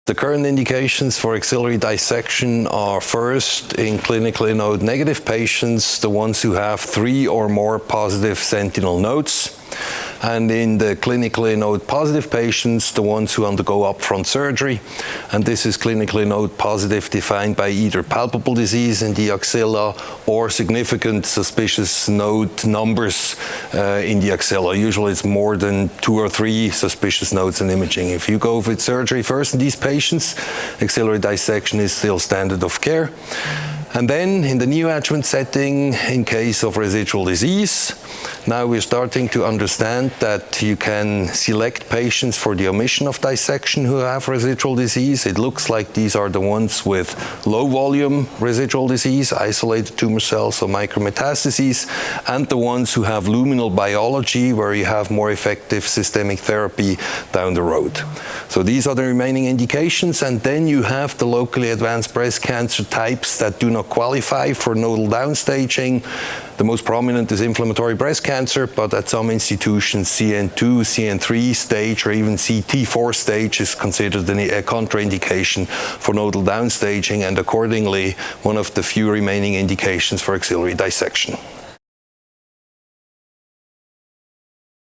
The current indications for axillary dissection are first in clinically node negative patients, the ones who have 3 or more positive sentinel nodes. And in the clinically node positive patients, the ones who undergo upfront surgery. And this is clinically node positive defined by either palpable disease in the axilla or significant suspicious node numbers in the axilla. Usually it's more than 2 or 3 suspicious nodes in imaging. If you go with surgery first in these patients, axillary dissection is still standard of care. And then in the neoadjuvant setting, in case of residual disease, now we're starting to understand that you can select patients for the omission of dissection who have residual disease. It looks like these are the ones with low volume residual disease, isolated tumor cells or micrometastases, and the ones who have luminal biology where you have more effective systemic therapy down the road. So these are the remaining indications, and then you have the locally advanced breast cancer types that do not qualify for nodal downstaging. The most prominent is inflammatory breast cancer, but at some institutions, CN2, CN3 stage, or even CT4 stage is considered a contraindication for nodal downstaging, and accordingly, one of the few remaining indications for axillary dissection.